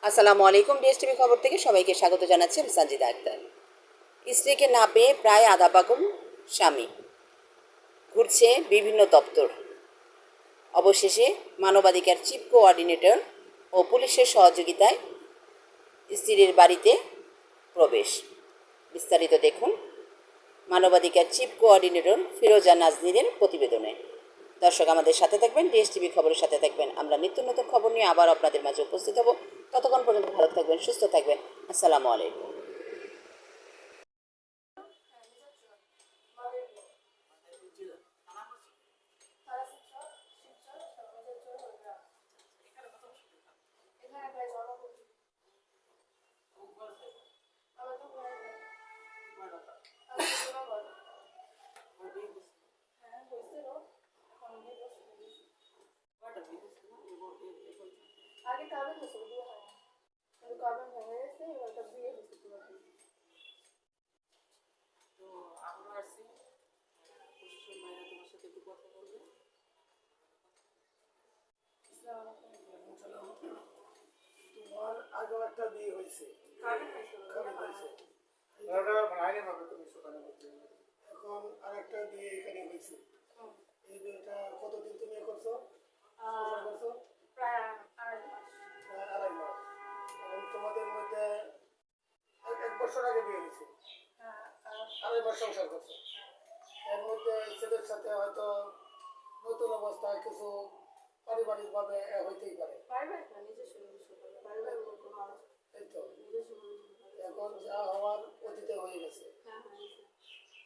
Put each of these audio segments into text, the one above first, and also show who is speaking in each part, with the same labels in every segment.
Speaker 1: আসসালামু আলাইকুম। ডিএসটিভি খবর থেকে সবাইকে স্বাগত জানাচ্ছি আমি সানজিদা আক্তার। স্ত্রীকে না পেয়ে প্রায় আধা পাগল স্বামী, ঘুরছে বিভিন্ন দপ্তর। অবশেষে মানবাধিকার চিফ কোঅর্ডিনেটর ও পুলিশের সহযোগিতায় স্ত্রীর বাড়িতে প্রবেশ। বিস্তারিত দেখুন মানবাধিকার চিফ কোঅর্ডিনেটর ফিরোজা নাজনীনের প্রতিবেদনে। দর্শক আমাদের সাথে থাকবেন, ডিএসটিভি খবরের সাথে থাকবেন। আমরা নিত্য নতুন খবর নিয়ে আবার আপনাদের মাঝে উপস্থিত হব। ততক্ষণ পর্যন্ত ভালো থাকবেন, সুস্থ থাকবেন। আসসালামু আলাইকুম।
Speaker 2: আগে কাবিন হয়েছিল, বিয়ে হয়নি। কিন্তু কাবিন ভেঙে গেছে, এবার একটা বিয়ে হয়েছে পুরোপুরি।
Speaker 3: তো আমরা আসছি পুরুষের মায়েরা তোমার সাথে একটু কথা বলবে।
Speaker 4: তোমার আগেও একটা বিয়ে হয়েছে,
Speaker 2: কাবিন হয়েছিল, বিয়ে হয়নি।
Speaker 4: এখন আর একটা বিয়ে এখানে হয়েছে। এই বিয়েটা কতদিন তুমি করছো? করছো
Speaker 2: প্রায় 2.5 মাস।
Speaker 4: প্রায় 2.5 মাস। এবং তোমাদের মধ্যে এক বছর আগে বিয়ে হয়েছে,
Speaker 2: হ্যাঁ,
Speaker 4: 2.5 মাস সংসার করছো। এর মধ্যে ছেলের সাথে হয়তো নতুন অবস্থায় কিছু পারিবারিকভাবে হইতেই পারে।
Speaker 2: পারিবারিক না, নিজস্ব বিষয়। পারিবারিক কোনো আলোচনা,
Speaker 4: এই তো
Speaker 2: নিজস্ব বিষয়।
Speaker 4: এখন যা হওয়ার অতীতে হয়ে গেছে।
Speaker 2: হ্যাঁ হয়েছে।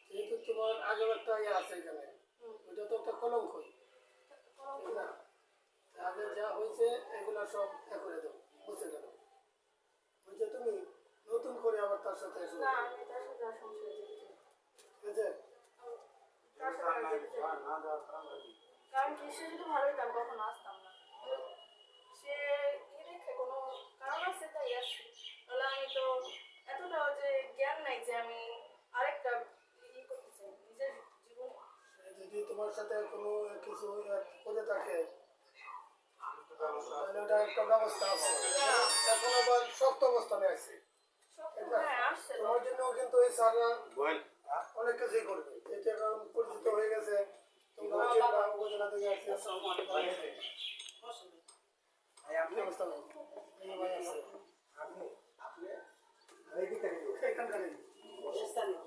Speaker 4: যেহেতু তোমার আগেও একটা ইয়ে আছে এখানে, ওইটা তো একটা কলঙ্কই, তাই না? আগে যা হয়েছে এগুলা সব করে দাও, বুঝে গেল। বুঝে তুমি নতুন করে আবার তার সাথে এসো,
Speaker 2: না, আমি তার সাথে আর সংসারে যেতে চাই না।
Speaker 4: ঠিক আছে?
Speaker 2: তার সাথে আর যেতে চাই না। কারণ কি, সে যদি ভালো হইতাম কখনো আসতাম না। কিন্তু সে দেখে কোনো কারণ আছে তাই আসছে। তাহলে আমি তো এতটাও যে জ্ঞান নাই যে আমি আরেকটা করতে চাই নিজের জীবন।
Speaker 4: সে যদি তোমার সাথে কোনো কিছু করে থাকে তাহলে ওটা একটা ব্যবস্থা আছে। এখন আবার শক্ত অবস্থানে আছে, ঠিক না?
Speaker 2: হ্যাঁ, আসছে তো।
Speaker 4: তোমার জন্য কিন্তু এই সাররা অনেক কিছুই করবে। এটা কারণ পরিচিত হয়ে গেছে, তোমরা চেনা উপজেলা থেকে আসছে। কি অবস্থা নেই? এই ভাই আছে। এখানকারই স্থানীয়।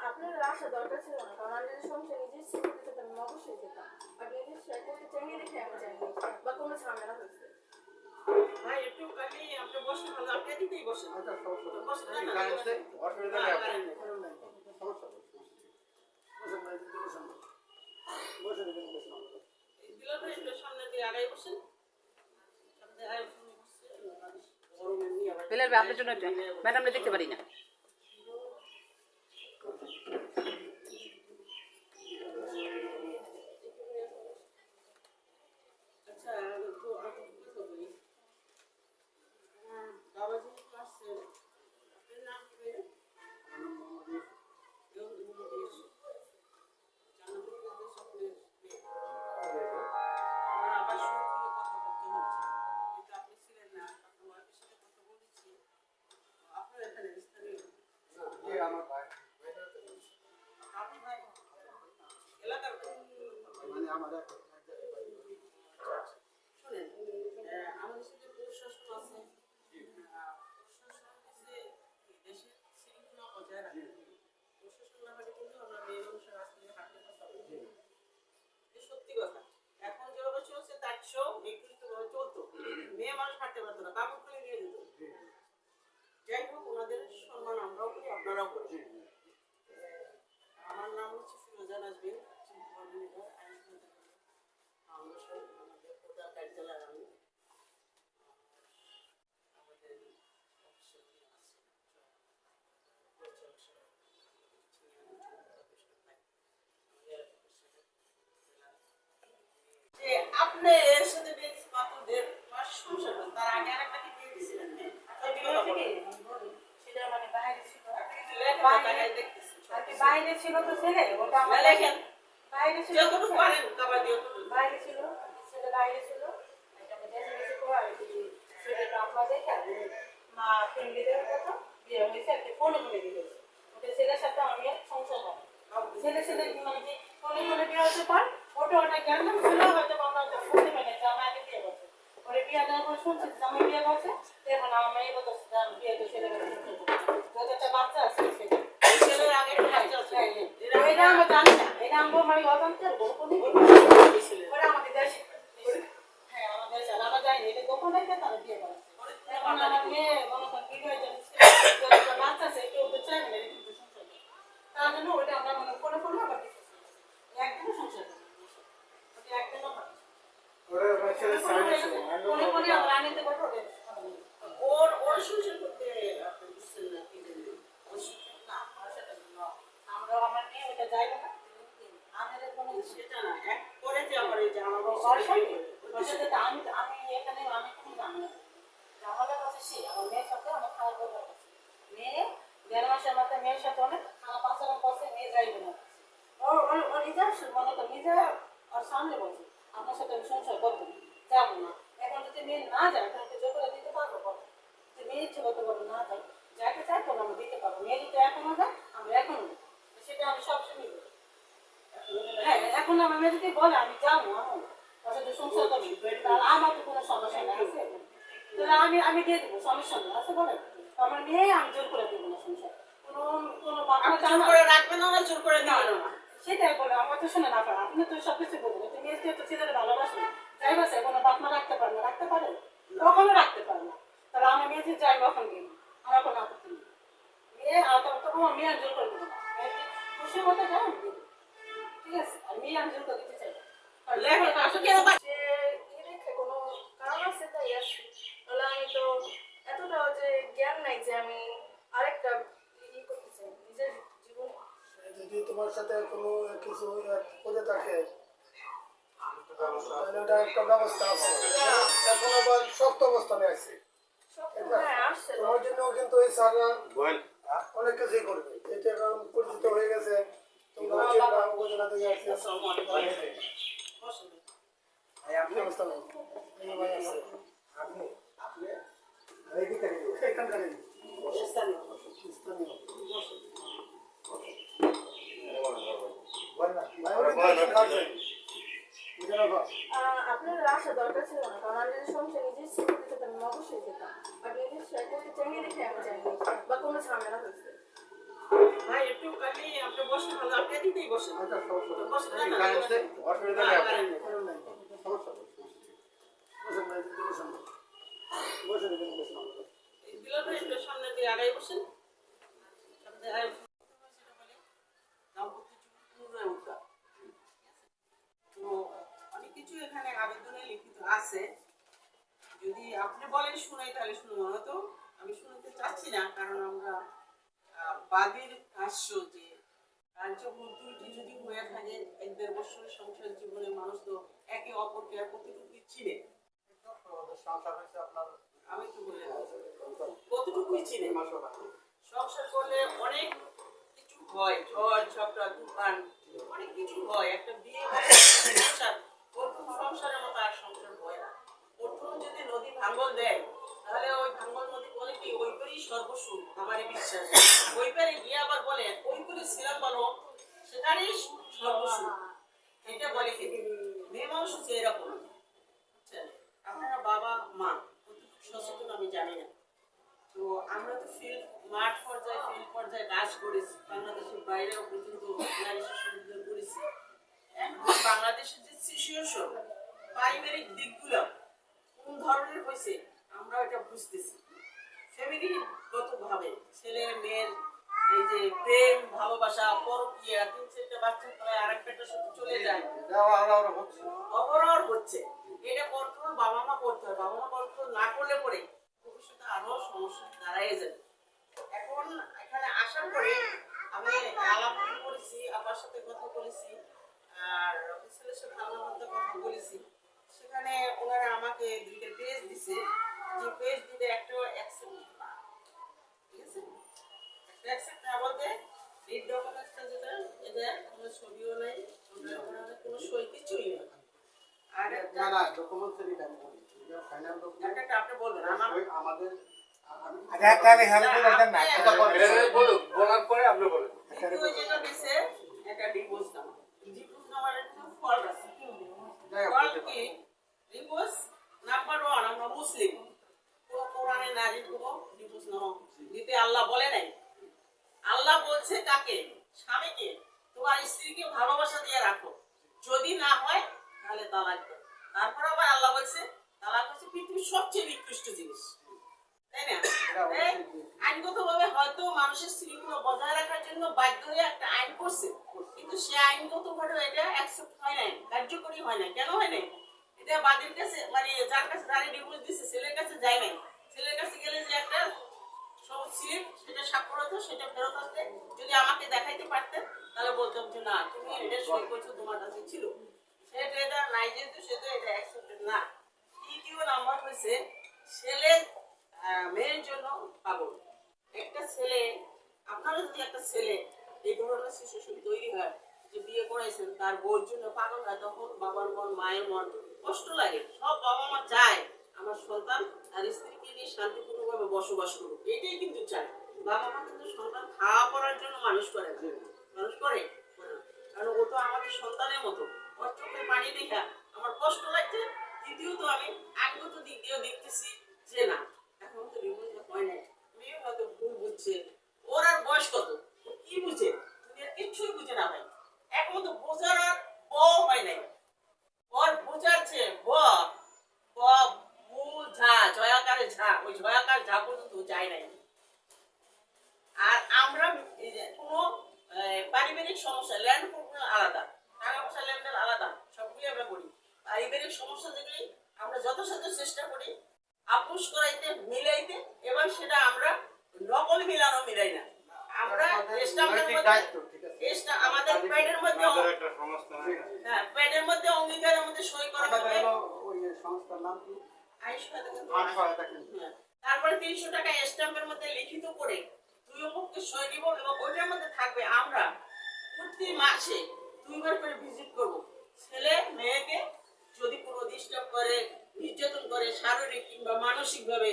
Speaker 2: আপনার আসা দরকার ছিল না, কারণ আমি যদি সংসার নিজের শেয়ার করতে চাইতাম আমি অবশ্যই যেতাম। আর নিজের শেয়ার করতে চাইনি দেখে আমি যাইনি, বা কোনো ঝামেলা হয়েছে।
Speaker 3: ভাই একটু কালি আপনি বসে, ভালো আপনি দিতেই বসেন। বসে না দিলেন ভাই, একটু সামনে দিয়ে আগাই বসেন। সামনে আগাই
Speaker 1: বেলাল ভাই আপনার জন্য একটা ম্যাডামরা দেখতে পারি না।
Speaker 3: আচ্ছা, তো আপনি কথা বলি। বাবাজি আসছে, আপনার নাম কি ভাই? আবার শুরু থেকে কথা বলতে হচ্ছে, কিন্তু আপনি ছিলেন না, আপনার ওয়াইফের সাথে কথা বলেছি। আপনার এখানে স্থানীয় আপনি ভাই এলাকার শোনেন, আমাদের সাথে প্রশাসন আছে। প্রশাসন হচ্ছে দেশের শৃঙ্খলা বজায় রাখে। প্রশাসন না হলে কিন্তু আমরা মেয়ে মানুষের রাস্তায় হাঁটতে কথা বলি, সত্যি কথা। এখন যেভাবে চলছে তার চেয়েও বিকৃতভাবে চলতো, মেয়ে মানুষ হাঁটতে পারতো না, কাপড় খুলে দিয়ে দিত। যাই হোক, ওনাদের সম্মান আমরাও করি, আপনারাও করি। আমার নাম হচ্ছে ফিরোজা নাজনীন, চিফ কোঅর্ডিনেটর আইন ফাউন্ডেশন, আমাদের প্রধান কার্যালয়। আমি আমাদের অফিসের আছে যে আপনার সাথে বেশ কত 1.5 মাস সংসার, তার আগে আর একটা কি বিয়ে দিয়েছিলেন?
Speaker 2: সেটা মানে বাইরে ছিল,
Speaker 3: বাইরে
Speaker 2: ছিল তো ছেলে, ওটা আমার
Speaker 3: লেখেন
Speaker 2: বাইরে ছিল,
Speaker 3: যতটুকু পারেন কাবার দিয়ে
Speaker 2: বাইরে ছিল, ছেলে বাইরে ছিল, একটা দেশে দেশে করে আর কি ছেলেটা আপনার দেখে আর মা ফ্যামিলি দেওয়ার কথা বিয়ে হয়েছে আর কি ফোনে করে দিয়েছে। ওটা ছেলের সাথে আমি সংসার হয় ছেলে ছেলে মানে কি ফোনে ফোনে বিয়ে হতে পার ওটা জ্ঞান ছিল হয়তো আমরা শুনতে পারি যে আমার আগে বিয়ে করছে ওরে বিয়ে দেওয়ার পর শুনছি যে আমি বিয়ে করছে এখন আমার এই কথা বিয়ে তো ছেলে যত একটা বাচ্চা আছে সেটা
Speaker 3: ছেলের আগে একটা বাচ্চা আছে
Speaker 2: এটা আমরা জানি না, এটা আমরা মানে অজান্তে গোপনে ওরা আমাদের দেশে হ্যাঁ আমাদের দেশে আমরা জানি এটা গোপনে তারা বিয়ে করে। এখন আমার মেয়ে মনে করেন কি হয়ে যাচ্ছে বাচ্চা আছে কেউ তো চায় না কিন্তু সংসার করে। তার জন্য ওইটা আমরা মনে ফোনে ফোনে আবার একদিনও সংসার করি ওটা একদিনও হয় ফোনে ফোনে আমরা আনিতে পারবো
Speaker 3: ওর সংসার করতে আপনি বুঝছেন না কি জন্য
Speaker 2: না সেটা না আমরা আমার মেয়ে ওটা যাই না আমাদের কোনো
Speaker 3: সেটা না এক করে যে আবার এই যে আমার
Speaker 2: ওর সাথে আমি এখানে আমি কোনো জানি না আমাদের কাছে সে আমার মেয়ের সাথে অনেক খারাপ ব্যবহার করছে মেয়ে 1.5 মাসের মাথায় মেয়ের সাথে অনেক খারাপ আচরণ করছে মেয়ে যাইবে না ওর নিজের মনে তো নিজে ওর সামনে বলছে আপনার সাথে আমি সংসার করবো না যাবো না এখন যদি মেয়ে না যায় তাহলে জোর করে দিতে পারবো বলো মেয়ে ইচ্ছে করতে পারবো না যায় যাকে চাই তখন আমরা দিতে পারবো মেয়ে যদি এখনো যায় আমরা এখনো দিই সেটা আমি সবসময় করি হ্যাঁ এখন আমার মেয়ে যদি বলে আমি যাবো আমার ওর সাথে সংসার করবো তাহলে আমার তো কোনো সমস্যা নেই আছে তাহলে আমি দিয়ে দেবো সমস্যা নেই আছে বলে আমার মেয়ে আমি জোর করে দেবো না সংসার কোনো কোনো বাবা
Speaker 3: জোর করে রাখবেন না জোর করে
Speaker 2: না
Speaker 3: দিবেন না
Speaker 2: সেটাই বলে আমার তো শুনে না পারে আপনি তো সব কিছু বলবেন তুমি মেয়ে তো ছেলের ভালোবাসেন যাই বাসে কোনো বাপ মা রাখতে পারে না রাখতে পারে কখনো রাখতে পারে না তাহলে আমার মেয়ে যে যাই কখন গেল আমার কোনো আপত্তি নেই মেয়ে আর তখন আমার মেয়ে জোর করে দেবো না খুশি মতো যাই আমি দিয়ে দেবো। ঠিক আছে আর মেয়ে আমি জোর করে দিতে চাই আর
Speaker 3: লেখো আসলে কেন
Speaker 2: সে দেখে কোনো কারণ আছে তাই আসছি তাহলে আমি তো এতটা যে জ্ঞান নাই যে আমি আরেকটা করতে চাই নিজের জীবন
Speaker 4: যদি তোমার সাথে কোনো কিছু করে থাকে তাহলে ওটা একটা ব্যবস্থা আছে এখন আবার শক্ত অবস্থানে আছে
Speaker 2: আসছে
Speaker 4: তোমার জন্য কিন্তু ওই সারা অনেক কিছুই করবে এটা কারণ পরিচিত হয়ে গেছে তোমরা চিন্তা উপজেলা থেকে আসছে ব্যবস্থা নেই এই ভাই আছে এখানকার স্থানীয়
Speaker 2: আপনার আসা দরকার ছিল না কারণ আমি যদি সংসার নিজের শেয়ার করতে চাইতাম আমি অবশ্যই যেতাম আর নিজের শেয়ার করতে চাইনি দেখে আমি যাইনি বা কোনো ঝামেলা হয়েছে
Speaker 3: ভাই একটু কালি আপনি বসে ভালো আপনি দিতেই বসেন বসে না না
Speaker 5: অসুবিধা নেই
Speaker 3: দিলার ভাই একটু সামনে দিয়ে আগাই বসেন সামনে আগাই বসেন দাম্পত্য জীবন পুনরায় উঠা তো অনেক কিছু এখানে আবেদনে লিখিত আছে যদি আপনি বলেন শুনাই তাহলে শুনবো না তো আমি শুনতে চাচ্ছি না কারণ আমরা বাদীর ভাষ্য যে কার্যপদ্ধতি যদি হয়ে থাকে 1-1.5 বছরের সংসার জীবনে মানুষ তো একে অপরকে কতটুকু চিনে আমি তো বলে কতটুকুই চিনে সংসার করলে অনেক কিছু হয় ঝড় ঝগড়া তুফান অনেক কিছু হয় একটা বিয়ে সংসার প্রথম সংসারের মতো আর সংসার হয় না প্রথম যদি নদী ভাঙল দেয় তাহলে ওই ভাঙল নদী বলে কি ওই করেই সর্বস্ব আমারই বিশ্বাস ওই পারে গিয়ে আবার বলে ওই করে ছিলাম বলো সেটারই সর্বস্ব এটা বলে কি মেয়ে মানুষ হচ্ছে এরকম বুঝছেন আপনারা বাবা মা কতটুকু সচেতন আমি জানি না তো আমরা তো মাঠ পর্যায়ে কাজ করেছি বাংলাদেশের বাইরেও পর্যন্ত নারী শিশু উদ্যোগ করেছি এখন বাংলাদেশের যে শিশু পারিবারিক দিকগুলো কোন ধরনের হয়েছে আমরা এটা বুঝতেছি ফ্যামিলিগতভাবে ছেলে মেয়ের এই যে প্রেম ভালোবাসা পরকীয়া 3-4টা বাচ্চা প্রায় আরেকটার সাথে চলে যায় অপরাধ হচ্ছে এটা কন্ট্রোল বাবা মা করতে হয় বাবা মা কন্ট্রোল না করলে পরে ভবিষ্যতে আরো সমস্যা দাঁড়ায় যাবে এখন এখানে আসার পরে আমি আলাপ করেছি আবার সাথে কথা বলেছি আর ছেলের সাথে আমার মধ্যে কথা বলেছি সেখানে ওনারা আমাকে 2টা পেজ দিছে যে পেজ দিতে একটা অ্যাকসেপ্ট না ঠিক আছে একটা অ্যাকসেপ্ট না বলতে রিড ডকুমেন্টসটা যেটা এটা কোনো ছবিও নেই, কোনো সই কিছুই নেই। আর একটা
Speaker 4: না না ডকুমেন্টসের এটা আমি বলি এটা ফাইনাল ডকুমেন্ট
Speaker 3: একটা আপনি বলবেন আমার
Speaker 4: আমাদের
Speaker 5: আচ্ছা একটা আমি হেল্প করতাম না
Speaker 6: বলার পরে আপনি বলেন।
Speaker 3: দ্বিতীয় যেটা দিছে একটা ডিভোর্স নামা। ডিভোর্স নামার একটা ফল্ট আছে। ফল্ট কি? ডিভোর্স নাম্বার 1 আমরা মুসলিম। কোরআনে নারীর কোনো ডিভোর্স নামা দিতে আল্লাহ বলে নাই। আল্লাহ বলছে কাকে? স্বামীকে তোমার স্ত্রীকে ভালোবাসা দিয়ে রাখো, যদি না হয় তাহলে তালাক দাও। তারপর আবার আল্লাহ বলছে তালাক হচ্ছে পৃথিবীর সবচেয়ে নিকৃষ্ট জিনিস, তাই না? আইনগতভাবে হয়তো মানুষের শৃঙ্খলা বজায় রাখার জন্য বাধ্য হয়ে একটা আইন করছে, কিন্তু সে আইনগতভাবে এটা অ্যাকসেপ্ট হয় নাই, কার্যকরী হয় নাই। কেন হয় নাই? এটা বাদীর কাছে মানে যার কাছে নারী ডিভোর্স দিচ্ছে ছেলের কাছে যায় নাই। ছেলের কাছে গেলে যে একটা সবুজ স্লিপ সেটা স্বাক্ষর হতো, সেটা ফেরত আসতে যদি আমাকে দেখাইতে পারতেন তাহলে বলতাম যে না তুমি এটা সই করছো, তোমার কাছে ছিল। সেটা এটা নাই যেহেতু সেটা এটা অ্যাকসেপ্টেড না। তৃতীয় নাম্বার হয়েছে ছেলে মেয়ের জন্য পাগল। একটা ছেলে, আপনারা যদি একটা ছেলে এই ধরনের সিচুয়েশন তৈরি হয় যে বিয়ে করাইছেন তার বউর জন্য পাগল হয়, তখন বাবার মন মায়ের মন কষ্ট লাগে। সব বাবা মা চায় আমার সন্তান আর স্ত্রীকে নিয়ে শান্তিপূর্ণভাবে বসবাস করুক, এটাই কিন্তু চায়। বাবা মা কিন্তু সন্তান খাওয়া পড়ার জন্য মানুষ করে না, মানুষ করে না। কারণ ও তো আমাদের সন্তানের মতো, ওর চোখের পানি দেখা আমার কষ্ট লাগছে। দ্বিতীয়ত আমি আইনগত দিক দিয়েও দেখতেছি যে না এখন তো ডিভোর্স হয় নাই, মেয়ে হয়তো ভুল বুঝছে। ওর আর বয়স কত, ও কি বুঝে? তুমি আর কিচ্ছুই বুঝে না ভাই। এখন তো বোঝার আর বউ হয় নাই, ওর বোঝার চেয়ে ঝা জয়াকারে ঝা, ওই জয়াকার ঝা পর্যন্ত যায় নাই। আর আমরা এই যে কোনো পারিবারিক সমস্যা, ল্যান্ড প্রবলেম আলাদা, টাকা পয়সা লেনদেন আলাদা, সবগুলি আমরা করি। পারিবারিক সমস্যা যেগুলি আমরা যথাসাধ্য চেষ্টা করি আপোষ করাইতে, মিলাইতে, এবং সেটা আমরা নকল মিলানো মিলাই না। আমরা স্টাম্পের মধ্যে আমাদের প্যাডের মধ্যে
Speaker 6: একটা সংস্থা
Speaker 3: হ্যাঁ প্যাডের মধ্যে অঙ্গীকারের মধ্যে সই করা হবে।
Speaker 4: ওই সংস্থার নাম কি
Speaker 3: হ্যাঁ। তারপরে 300 টাকা স্ট্যাম্পের মধ্যে লিখিত করে দুই পক্ষে সই দিব, এবং ওইটার মধ্যে থাকবে আমরা প্রতি মাসে 2 বার করে ভিজিট করব। ছেলে মেয়েকে যদি কোনো ডিস্টার্ব করে, নির্যাতন করে, শারীরিক কিংবা মানসিকভাবে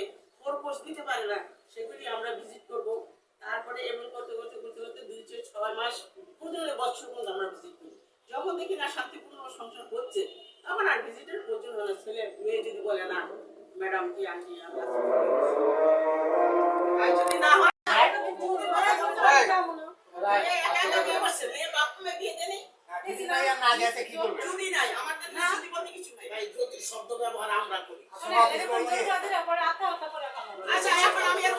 Speaker 3: ফোর্স দিতে পারে না, সেগুলি আমরা ভিজিট করব। তারপরে এমন করতে করতে করতে করতে 2-6 মাস প্রয়োজনে বছর পর্যন্ত আমরা ভিজিট করি। যখন দেখি না শান্তিপূর্ণ সংসার হচ্ছে তখন আর ভিজিটের প্রয়োজন হয় না। ছেলে মেয়ে যদি বলে না ম্যাডাম কি আন্টি আমরা যদি না হয় মেয়ে বাপ মা বিয়ে দেনি
Speaker 5: না যেতে কি করবে
Speaker 3: যদি নাই আমার যদি বলতে কিছু নাই।
Speaker 4: যদি শব্দ ব্যবহার আমরা করি
Speaker 3: আচ্ছা এখন আমি আর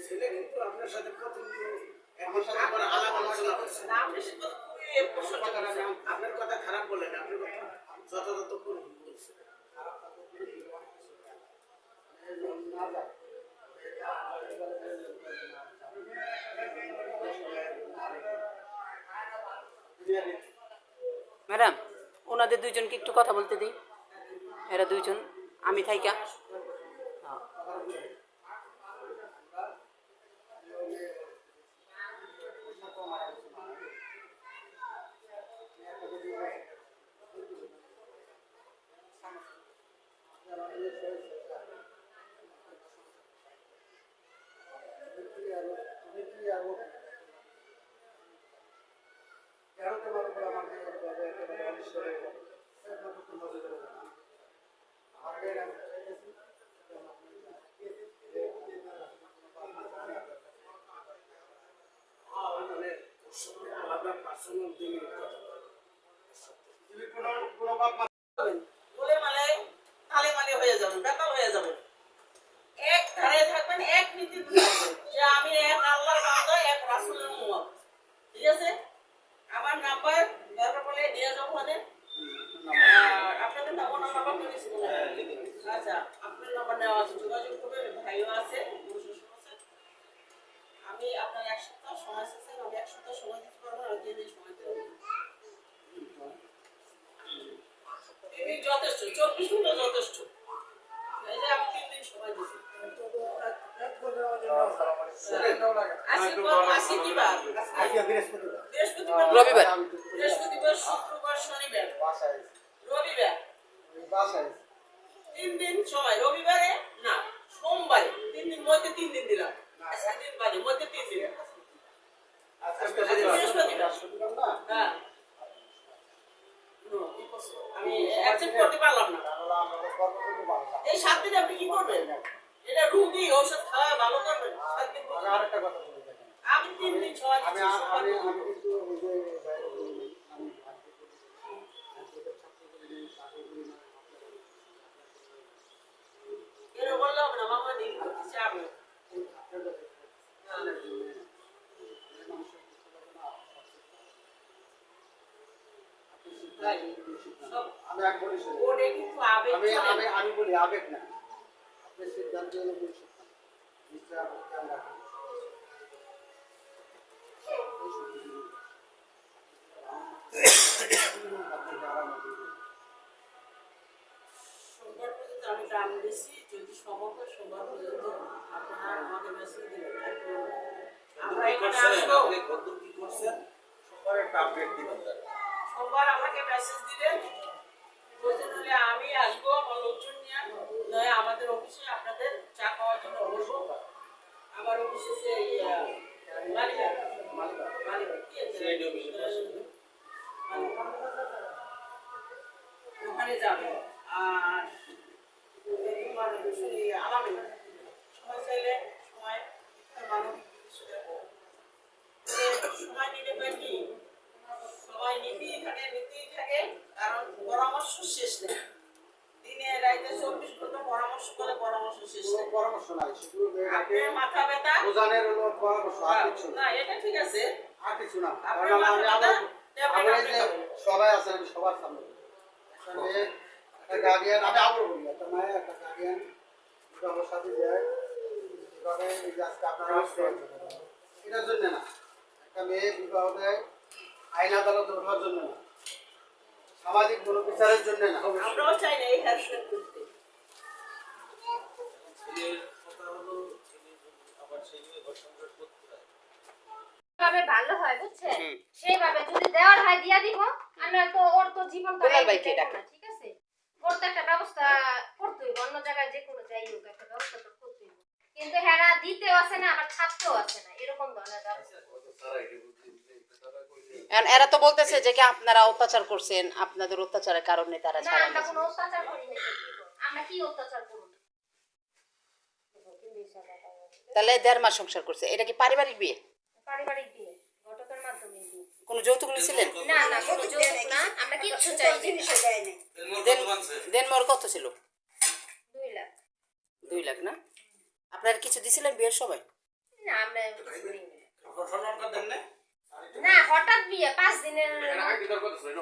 Speaker 4: ছেলে কিন্তু আপনার সাথে আলাপ আলোচনা করছে আপনার কথা খারাপ বলেন, আপনার কথা যথাযথ করে বলছে।
Speaker 1: ম্যাডাম ওনাদের দুইজনকে একটু কথা বলতে দিই। এরা দুইজন আমি থাইকা
Speaker 4: আলাদা পার্সোনাল দিকে
Speaker 3: বলে মানে তালে মালে হয়ে যাবেন, বেতাল হয়ে যাবেন। এক ধারে থাকবেন, এক নীতি যে আমি এক আল্লাহর বান্দা, এক রাসূলের উম্মত। ঠিক আছে? আমার নাম্বার দরকার পড়লে দিয়ে যাবো। যথেষ্ট 24 ঘন্টা যথেষ্ট এই যে আমি 3 দিন সময় দিছি
Speaker 4: এক ঘন্টার মধ্যে নাও লাগে না।
Speaker 3: আজকে কি বার
Speaker 5: আজকে বৃহস্পতিবার
Speaker 3: বৃহস্পতিবার
Speaker 1: রবিবার।
Speaker 3: বৃহস্পতিবার শুক্রবার শনিবার
Speaker 5: বাসায়
Speaker 3: রবিবার
Speaker 5: বাসায়
Speaker 3: 3 দিন সময় রবিবারে না সোমবারে 3 দিন মধ্যে 3 দিন দিলাম আজকে দিন বাদে মধ্যে 3 দিন
Speaker 5: আজকে
Speaker 3: বৃহস্পতিবার হ্যাঁ No, impossible. আমি অ্যাকসেপ্ট করতে পারলাম না এই 7 দিন আপনি কি করবেন এটা রুগী ঔষধ খাওয়া ভালো করবেন 7 দিন পর।
Speaker 5: আরেকটা কথা বলি দেখেন
Speaker 3: আমি 3 দিন সময়
Speaker 5: আমি
Speaker 3: দিচ্ছি
Speaker 5: আমি
Speaker 3: সোমবার
Speaker 5: আমি কিন্তু ওই যে বাইরে বলি, আমি
Speaker 3: এর বললে হবে না মামা দিন করতেছে আমি ভাই সব
Speaker 5: আমি এক বলি শুনুন।
Speaker 3: ওরে কিন্তু আবেগ
Speaker 5: আমি
Speaker 3: চলে।
Speaker 5: আমি আমি বলি আবেগ না আপনি সিদ্ধান্ত হলো বলি সত্য নিশ্চয় আপনি খেয়াল রাখেন আপনাকে আরাম দিবে
Speaker 3: সোমবার পর্যন্ত আমি দাম দিছি যদি সম্ভব হয় সোমবার পর্যন্ত আপনারা আমাকে মেসেজ দিবেন আমরা এখানে আসবো সোমবার আমাকে মেসেজ দিবেন প্রয়োজন হলে আমি আসবো আমার লোকজন নিয়ে নয় আমাদের অফিসে আপনাদের চা খাওয়ার জন্য বসবো আমার অফিসে সেই মালিবাগ কি আছে ওখানে যাবে আর আলামিন সময় চাইলে সময় মানবিক সময় নিলে পাই কি সময় নিতেই থাকে কারণ পরামর্শ শেষ নেই দিনে রাইতে 24 ঘন্টা পরামর্শ করে পরামর্শ শেষ
Speaker 5: কোনো
Speaker 3: নেই
Speaker 5: পরামর্শ নাই শুধু এটাকে
Speaker 3: আপনার মাথা ব্যথা
Speaker 5: বোঝানোর হলো পরামর্শ আর কিছু না
Speaker 3: না এটা ঠিক আছে
Speaker 5: আর কিছু না
Speaker 3: আপনার
Speaker 5: কারণ আমি
Speaker 3: মাথা
Speaker 5: আবার
Speaker 3: ব্যথা
Speaker 5: আমরা এই
Speaker 3: ট্যাবলেট
Speaker 5: যে সবাই আছেন আমি সবার সামনে বলি। আসলে একটা গার্ডিয়ান আমি আবার বলি একটা মায়ের একটা গার্ডিয়ান বাবার সাথে যায় কিভাবে এই যে আজকে আপনারা আসছেন এটার জন্য না একটা মেয়ে বিবাহ দেয় আইন আদালতে ওঠার জন্য না সামাজিক কোনো বিচারের জন্য না
Speaker 3: আমরাও চাই না এই হ্যারাসমেন্ট করতে
Speaker 7: ভাবে ভালো হয় বুঝছেন সেইভাবে যদি দেওয়ার হয় দিয়া দিব আমরা তো ওর তো জীবনটা
Speaker 1: বেলাল ভাই
Speaker 7: আইতে
Speaker 1: কে
Speaker 7: দেব
Speaker 1: ডাকে?
Speaker 7: না, ঠিক আছে ওর তো একটা ব্যবস্থা করতে হইব অন্য জায়গায় যে কোনো যাই হোক একটা ব্যবস্থা তো করতে হইব কিন্তু হেরা দিতেও আছে না আবার ছাড়তেও আছে না এরকম ধরনের ব্যবস্থা
Speaker 1: আর এরা তো বলতেছে যে কি আপনারা অত্যাচার করছেন আপনাদের অত্যাচারের কারণে তারা
Speaker 7: না
Speaker 1: ছাড়া
Speaker 7: আমরা কোনো অত্যাচার করি না আমরা কি অত্যাচার করব
Speaker 1: তাহলে 1.5 মাস সংসার করছে এটা কি পারিবারিক বিয়ে
Speaker 7: পারিবারিক বিয়ে ঘটকের মাধ্যমে বিয়ে
Speaker 1: কোনো যৌতুক নিয়েছিলেন
Speaker 7: না না কোনো যৌতুক না আমরা কিচ্ছু চাই না
Speaker 1: দেনমোর কত ছিল
Speaker 7: 2 লাখ
Speaker 1: 2 লাখ না আপনারা কিছু দিছিলেন বিয়ের সময়
Speaker 7: না আমরা কিছু দিইনি। না হঠাৎ বিয়ে 5 দিনের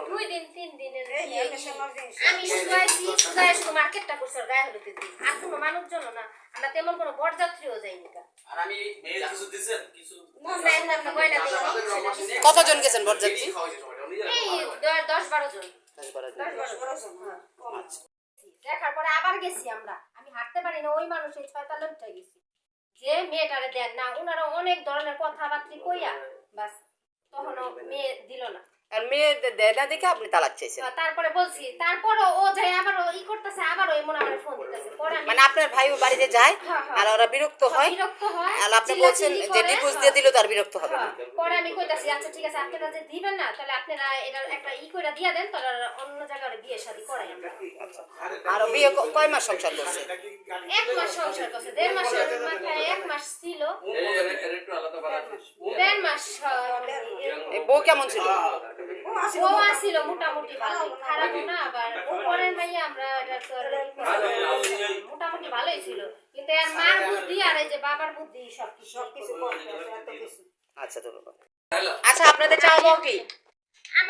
Speaker 7: 2 দিন 3 দিনের বিয়ে। আমি শুধু মার্কেটটা করছি ওর গায়ে হলুদের দিন আর কোনো মানুষজন না আমরা তেমন কোনো বরযাত্রীও যাইনি কা
Speaker 8: আর আমি মেয়ের কিছু দিছেন কিছু
Speaker 7: না এমনি আমরা গয়না দিই
Speaker 1: কতজন গেছেন বরযাত্রী
Speaker 7: এই 10-12 জন
Speaker 1: 10-12 জন।
Speaker 7: 10-12 জন হ্যাঁ কম আছে। দেখার পরে আবার গেছি আমরা আমি হাঁটতে পারি না ওই মানুষ এই 46টা গেছি যে মেয়েটারে দেন না ওনারা অনেক ধরনের কথাবার্তা কইয়া বাস তখনও মেয়ে দিল না
Speaker 1: আর মেয়ে দেয় না দেখে আপনি তালাক চাইছেন
Speaker 7: তারপরে বলছি তারপরও ও যাই আবার ই করতেছে আবার ওই মনে আমার ফোন দিতেছে পরে আমি
Speaker 1: মানে আপনার ভাই বাড়িতে যায়
Speaker 7: হ্যাঁ, হ্যাঁ।
Speaker 1: আর ওরা বিরক্ত হয়
Speaker 7: বিরক্ত হয়
Speaker 1: আর আপনি
Speaker 7: চিল্লাচিল্লি
Speaker 1: বলছেন যে
Speaker 7: করে,
Speaker 1: ডিভোর্স
Speaker 7: হ্যাঁ।
Speaker 1: দিয়ে দিল তার বিরক্ত হবে না
Speaker 7: হ্যাঁ, পরে আমি কইতাছি আচ্ছা ঠিক আছে আপনারা যে দিবেন না তাহলে আপনারা এটা একটা ই কইরা দিয়া দেন তাহলে অন্য জায়গায় বিয়ে শাদী করাই আমরা
Speaker 1: আর বিয়ে কয় মাস সংসার করছে
Speaker 7: 1 মাস সংসার করছে 1.5 মাসের মাথায় 1 মাস ছিল
Speaker 8: একটু আলাদা বাড়াচ্ছি
Speaker 7: 1.5 মাস
Speaker 1: এই বউ কেমন ছিল
Speaker 7: ও আসছিল মোটামুটি ভালো খারাপও না আবার ও পরের মাইয়া আমরা এটা তো আর মোটামুটি ভালোই ছিল কিন্তু এর মার বুদ্ধি আর এই যে বাবার বুদ্ধি সবকিছু
Speaker 1: আচ্ছা ধন্যবাদ আচ্ছা আপনাদের চাওয়া পাওয়া কি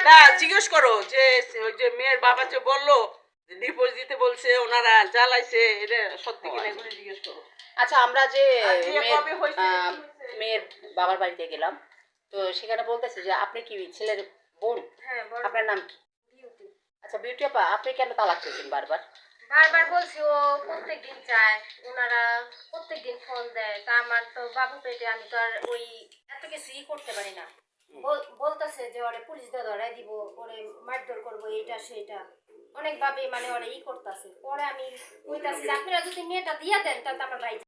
Speaker 3: না জিজ্ঞেস করো যে ওই যে মেয়ের বাবা যে বললো ডিভোর্স দিতে বলছে ওনারা জ্বালাইছে এটা সত্যি কিনা এগুলো জিজ্ঞেস করো
Speaker 1: আচ্ছা আমরা যে
Speaker 3: আর বিয়ে
Speaker 1: মেয়ের,
Speaker 3: কবে হয়েছে?
Speaker 1: মেয়ের বাবার বাড়িতে গেলাম তো সেখানে বলতেছে যে আপনি কি ছেলের বোন
Speaker 7: হ্যাঁ বড়
Speaker 1: আপনার নাম কি আচ্ছা আচ্ছা বিউটি আপা আপনি কেন তালাক চাইছেন বারবার?
Speaker 7: বারবার বলছি ও প্রত্যেকদিন চায়, ওনারা প্রত্যেকদিন ফোন দেয়, তা আমার তো বাবু পেটে, আমি তো আর ওই এত কিছুই করতে পারি না। বলতেছে যে ওরে পুলিশ দিয়ে ধরাই দিব, ওরে মারধর করবো, এইটা সেটা অনেকভাবে মানে ওরে করতেছে। পরে আমি কইতাছি যে আপনারা যদি মেয়েটা দিয়া দেন তাহলে আমার ভাই